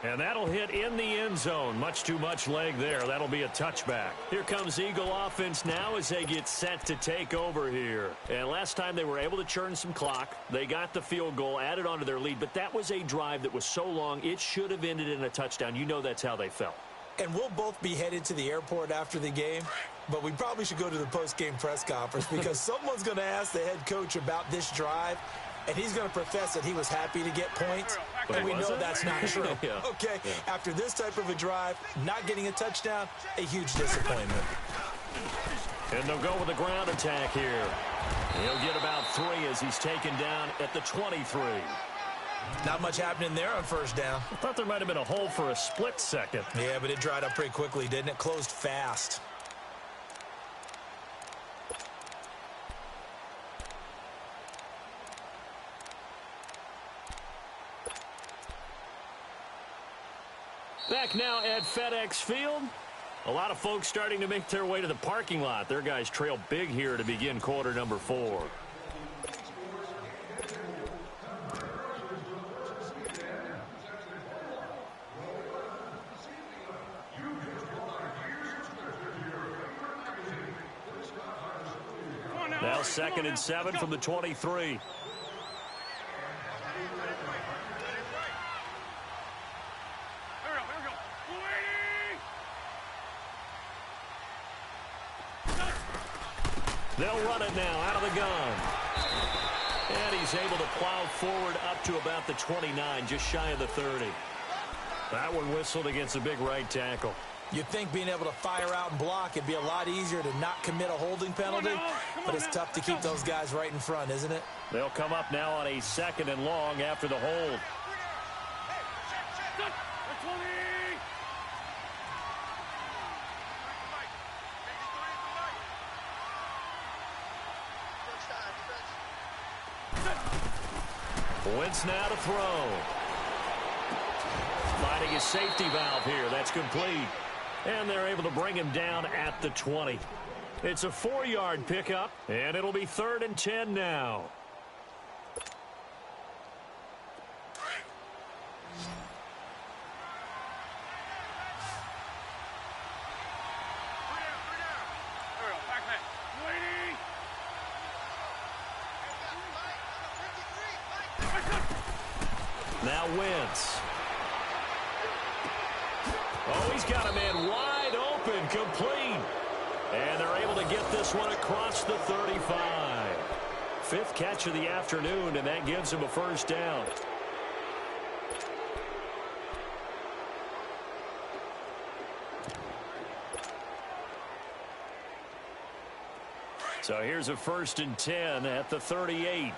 And that'll hit in the end zone. Much too much leg there. That'll be a touchback. Here comes Eagle offense now as they get set to take over here. And last time they were able to churn some clock. They got the field goal, added onto their lead. But that was a drive that was so long, it should have ended in a touchdown. You know that's how they felt. And we'll both be headed to the airport after the game, but we probably should go to the post-game press conference because someone's going to ask the head coach about this drive, and he's going to profess that he was happy to get points, and we know that's not true. Yeah. Okay, after this type of a drive, not getting a touchdown, a huge disappointment. And they'll go with the ground attack here. He'll get about 3 as he's taken down at the 23. Not much happening there on first down. I thought there might have been a hole for a split second. Yeah, but it dried up pretty quickly, didn't it? Closed fast. Back now at FedEx Field. A lot of folks starting to make their way to the parking lot. Their guys trail big here to begin quarter number 4. Now 2nd and 7 from the 23. They'll run it now out of the gun. And he's able to plow forward up to about the 29, just shy of the 30. That one whistled against a big right tackle. You'd think being able to fire out and block, it'd be a lot easier to not commit a holding penalty, but it's tough to keep those guys right in front, isn't it? They'll come up now on a 2nd and long after the hold. Wentz now to throw. Finding his safety valve here. That's complete. And they're able to bring him down at the 20. It's a 4-yard pickup, and it'll be 3rd and 10 now. Now Wentz. Oh, he's got a man wide open, complete. And they're able to get this one across the 35. 5th catch of the afternoon, and that gives him a first down. So here's a 1st and 10 at the 38.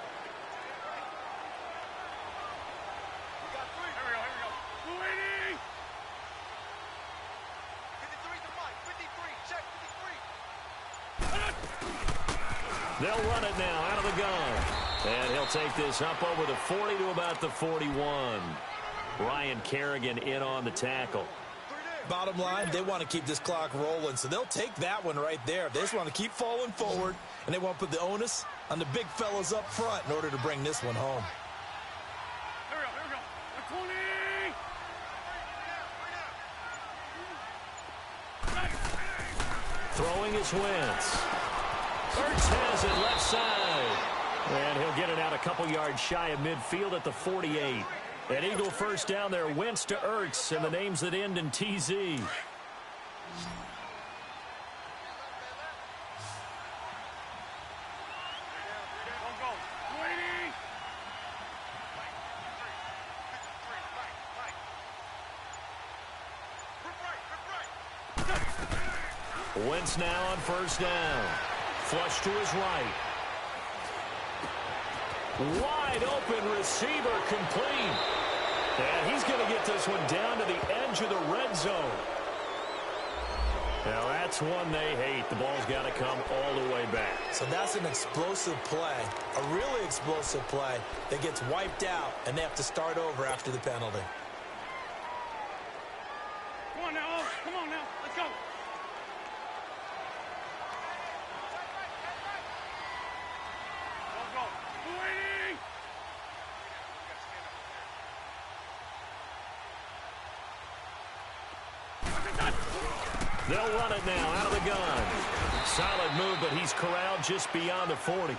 They'll run it now out of the gun. And he'll take this up over the 40 to about the 41. Ryan Kerrigan in on the tackle. Bottom line, they want to keep this clock rolling, so they'll take that one right there. They just want to keep falling forward, and they want to put the onus on the big fellas up front in order to bring this one home. Here we go. Throwing is Wentz. Ertz has it left side. And he'll get it out a couple yards shy of midfield at the 48. An Eagle first down there. Wentz to Ertz, and the names that end in TZ. Wentz now on first down. Flush to his right. Wide open receiver, complete. And he's going to get this one down to the edge of the red zone. Now that's one they hate. The ball's got to come all the way back. So that's an explosive play, a really explosive play that gets wiped out, and they have to start over after the penalty. Come on now, come on now, let's go. They'll run it now out of the gun. Solid move, but he's corralled just beyond the 40.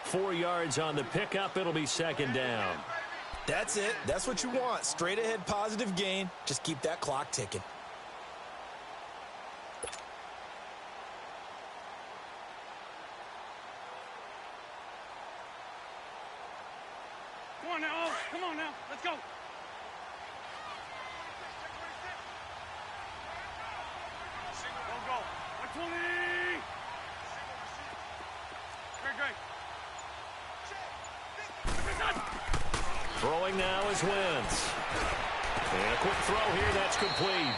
4 yards on the pickup. It'll be second down. That's it. That's what you want. Straight ahead positive gain. Just keep that clock ticking. on now. Oh, come on now. Let's go. Go. 120. Great. Throwing now is Wentz. And a quick throw here, that's complete.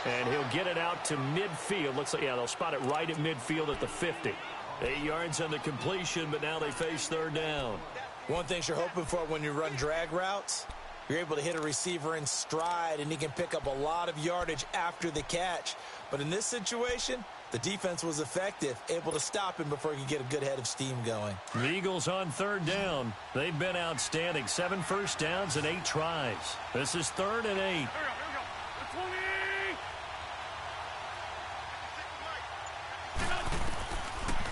And he'll get it out to midfield. Looks like, yeah, they'll spot it right at midfield at the 50. 8 yards on the completion, but now they face third down. One thing you're hoping for when you run drag routes, you're able to hit a receiver in stride, and he can pick up a lot of yardage after the catch. But in this situation, the defense was effective, able to stop him before he could get a good head of steam going. The Eagles on third down. They've been outstanding. 7 first downs and 8 tries. This is 3rd and 8. Here we go. 20.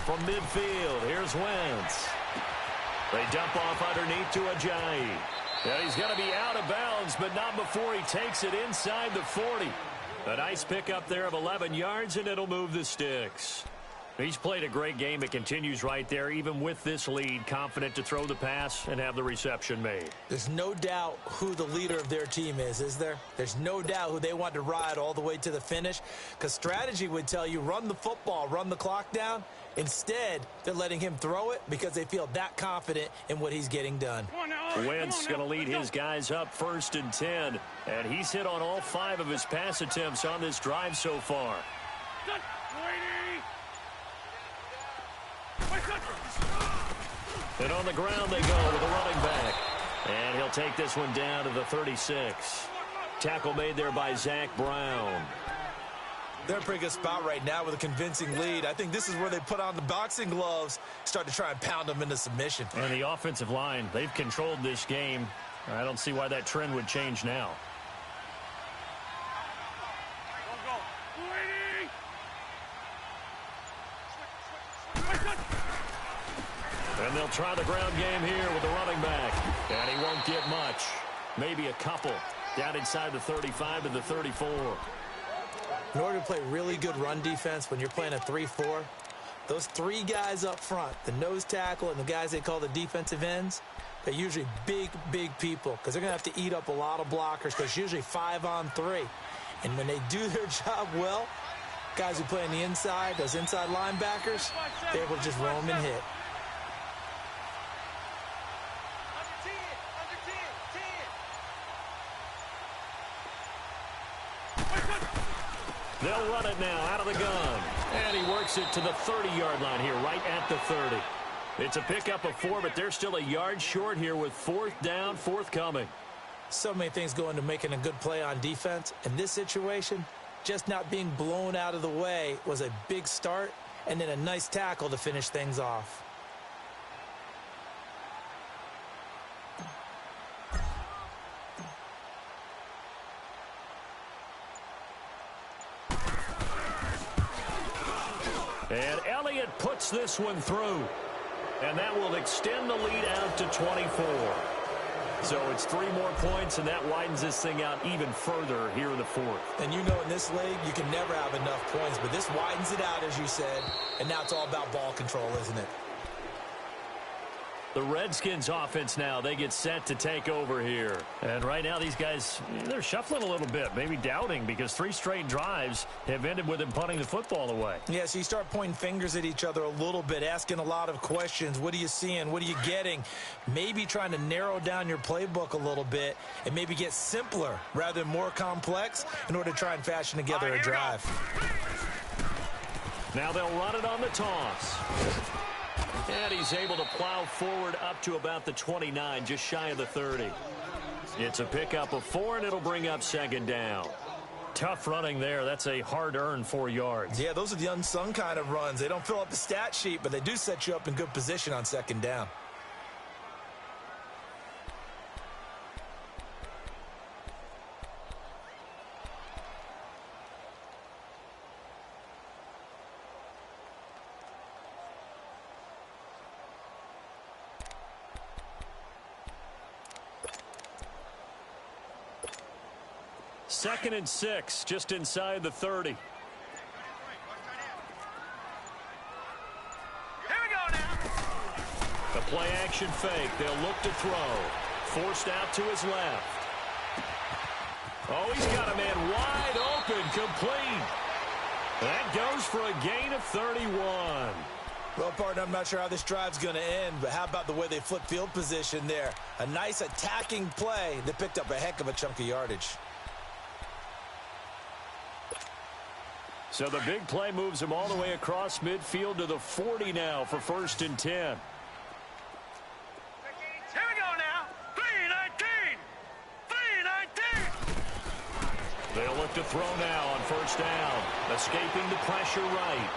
From midfield, here's Wentz. They dump off underneath to Ajayi. And he's going to be out of bounds, but not before he takes it inside the 40. A nice pickup there of 11 yards, and it'll move the sticks. He's played a great game. It continues right there, even with this lead, confident to throw the pass and have the reception made. There's no doubt who the leader of their team is there? There's no doubt who they want to ride all the way to the finish, because strategy would tell you run the football, run the clock down. Instead, they're letting him throw it because they feel that confident in what he's getting done. Wentz going to lead his guys up 1st and 10, and he's hit on all 5 of his pass attempts on this drive so far. And on the ground they go with a running back. And he'll take this one down to the 36. Tackle made there by Zach Brown. They're in a pretty good spot right now with a convincing lead. I think this is where they put on the boxing gloves, start to try and pound them into submission. And the offensive line, they've controlled this game. I don't see why that trend would change now. And they'll try the ground game here with the running back. And he won't get much. Maybe a couple. Down inside the 35 to the 34. In order to play really good run defense when you're playing a 3-4, those 3 guys up front, the nose tackle and the guys they call the defensive ends, they're usually big people because they're going to have to eat up a lot of blockers because it's usually 5 on 3. And when they do their job well, guys who play on the inside, those inside linebackers, they're able to just roam and hit. They'll run it now out of the gun. And he works it to the 30-yard line here, right at the 30. It's a pickup of 4, but they're still a yard short here with 4th down, forthcoming. So many things go into making a good play on defense. In this situation, just not being blown out of the way was a big start, and then a nice tackle to finish things off. And Elliott puts this one through. And that will extend the lead out to 24. So it's 3 more points, and that widens this thing out even further here in the 4th. And you know in this league, you can never have enough points, but this widens it out, as you said, and now it's all about ball control, isn't it? The Redskins offense now, they get set to take over here. And right now these guys, they're shuffling a little bit, maybe doubting, because 3 straight drives have ended with them punting the football away. Yeah, so you start pointing fingers at each other a little bit, asking a lot of questions. What are you seeing? What are you getting? Maybe trying to narrow down your playbook a little bit and maybe get simpler rather than more complex in order to try and fashion together a drive. Now they'll run it on the toss. And he's able to plow forward up to about the 29, just shy of the 30. It's a pickup of 4, and it'll bring up 2nd down. Tough running there. That's a hard-earned 4 yards. Yeah, those are the unsung kind of runs. They don't fill up the stat sheet, but they do set you up in good position on 2nd down. Second and 6, just inside the 30. Here we go now. The play-action fake. They'll look to throw. forced out to his left. Oh, he's got a man wide open, complete. That goes for a gain of 31. Well, partner, I'm not sure how this drive's going to end, but how about the way they flip field position there? A nice attacking play that picked up a heck of a chunk of yardage. So the big play moves him all the way across midfield to the 40 now for 1st and 10. Here we go now. 3-19. 3-19. They'll look to throw now on 1st down. Escaping the pressure right.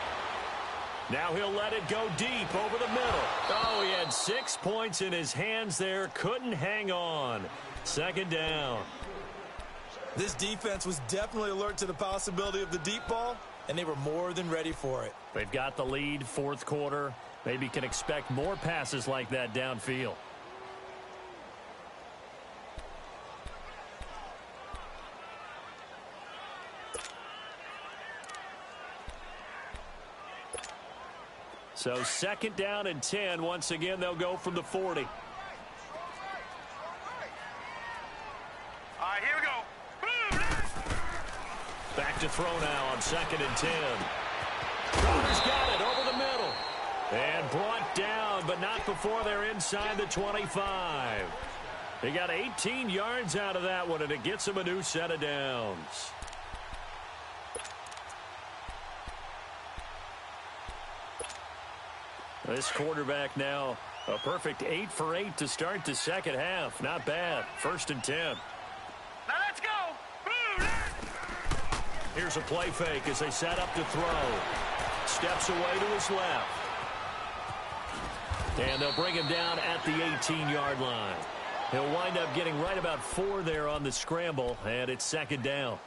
Now he'll let it go deep over the middle. Oh, he had 6 points in his hands there. Couldn't hang on. 2nd down. This defense was definitely alert to the possibility of the deep ball, and they were more than ready for it. They've got the lead, 4th quarter. Maybe can expect more passes like that downfield. So 2nd down and 10. Once again, they'll go from the 40. All right, here we go. Back to throw now on 2nd and 10. Crowder's got it over the middle. And brought down, but not before they're inside the 25. They got 18 yards out of that one, and it gets them a new set of downs. This quarterback now, a perfect 8 for 8 to start the 2nd half. Not bad. 1st and 10. Now let's go. Here's a play fake as they set up to throw. Steps away to his left. And they'll bring him down at the 18-yard line. He'll wind up getting right about 4 there on the scramble, and it's 2nd down.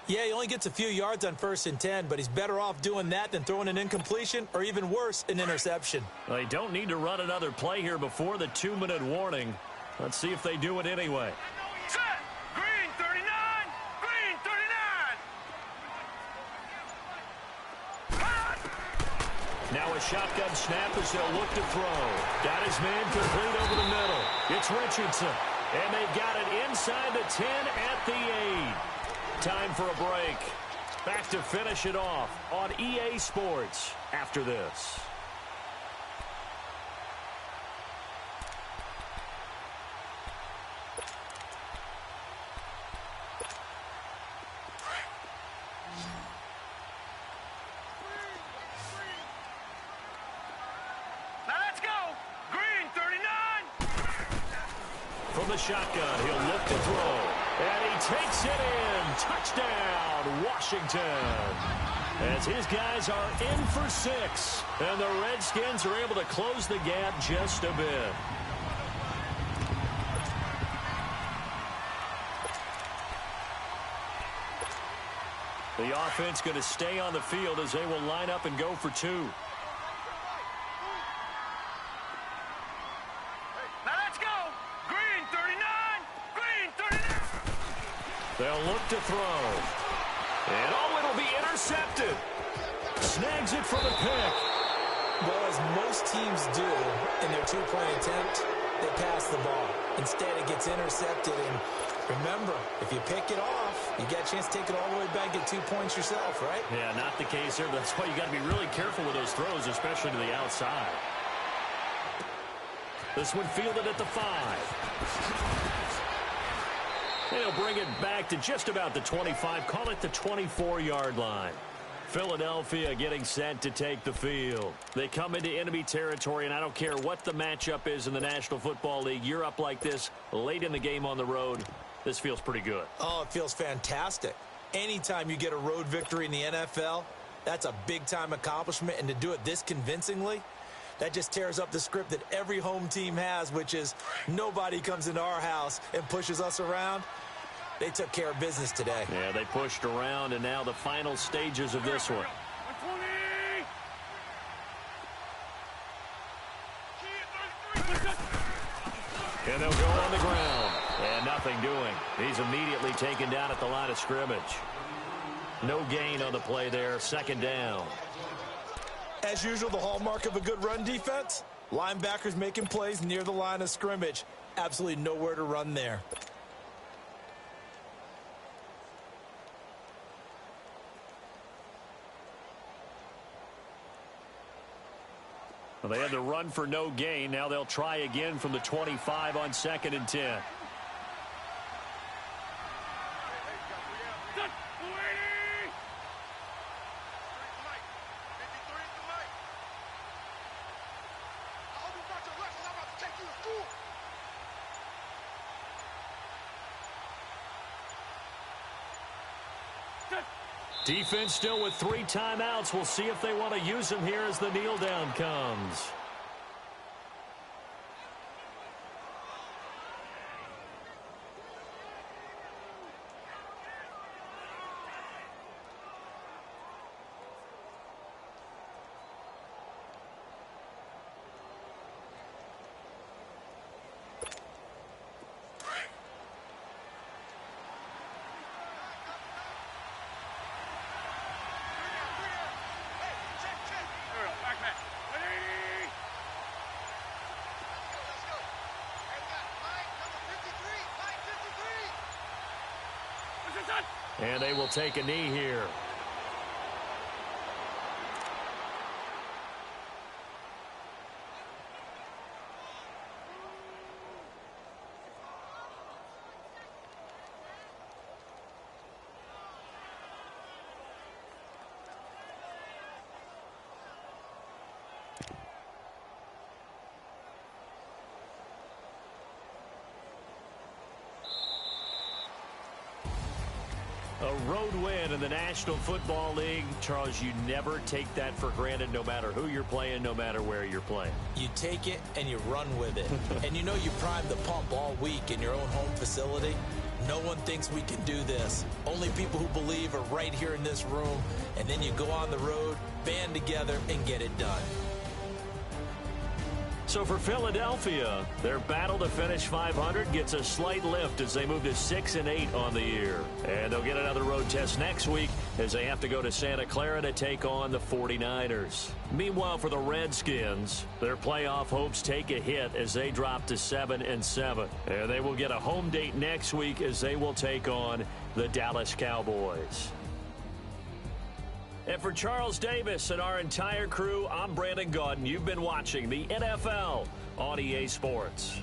Yeah, he only gets a few yards on 1st and 10, but he's better off doing that than throwing an incompletion or even worse, an interception. They don't need to run another play here before the 2-minute warning. Let's see if they do it anyway. Set. Green 39. Green 39. Now a shotgun snap as they'll look to throw. Got his man complete over the middle. It's Richardson. And they've got it inside the 10 at the 8. Time for a break. Back to finish it off on EA Sports after this. Now let's go. Green 39. From the shotgun, he'll look to throw. And he takes it in. Touchdown, Washington. As his guys are in for 6. And the Redskins are able to close the gap just a bit. The offense going to stay on the field as they will line up and go for 2. Now let's go. Green 39. Green 39. They'll look to throw. And oh, it'll be intercepted. Snags it for the pick. Well, as most teams do in their 2-point attempt, they pass the ball. Instead, it gets intercepted. And remember, if you pick it off, you get a chance to take it all the way back, get 2 points yourself, right? Yeah, not the case there. That's why you got to be really careful with those throws, especially to the outside. This one fielded at the 5. They'll bring it back to just about the 25. Call it the 24-yard line. Philadelphia getting set to take the field. They come into enemy territory, and I don't care what the matchup is in the National Football League. You're up like this late in the game on the road. This feels pretty good. Oh, it feels fantastic. Anytime you get a road victory in the NFL, that's a big-time accomplishment, and to do it this convincingly, that just tears up the script that every home team has, which is nobody comes into our house and pushes us around. They took care of business today. Yeah, they pushed around, and now the final stages of this one. 120. And they'll go on the ground. And nothing doing. He's immediately taken down at the line of scrimmage. No gain on the play there. 2nd down. As usual, the hallmark of a good run defense, linebackers making plays near the line of scrimmage. Absolutely nowhere to run there. Well, they had the run for no gain. Now they'll try again from the 25 on 2nd and 10. Defense still with 3 timeouts. We'll see if they want to use them here as the kneel down comes. And they will take a knee here. A road win in the National Football League. Charles, you never take that for granted, no matter who you're playing, no matter where you're playing. You take it and you run with it. And you know you primed the pump all week in your own home facility. No one thinks we can do this. Only people who believe are right here in this room. And then you go on the road, band together, and get it done. So for Philadelphia, their battle to finish 500 gets a slight lift as they move to 6-8 on the year. And they'll get another road test next week as they have to go to Santa Clara to take on the 49ers. Meanwhile, for the Redskins, their playoff hopes take a hit as they drop to 7-7. And they will get a home date next week as they will take on the Dallas Cowboys. And for Charles Davis and our entire crew, I'm Brandon Gaudin. You've been watching the NFL on EA Sports.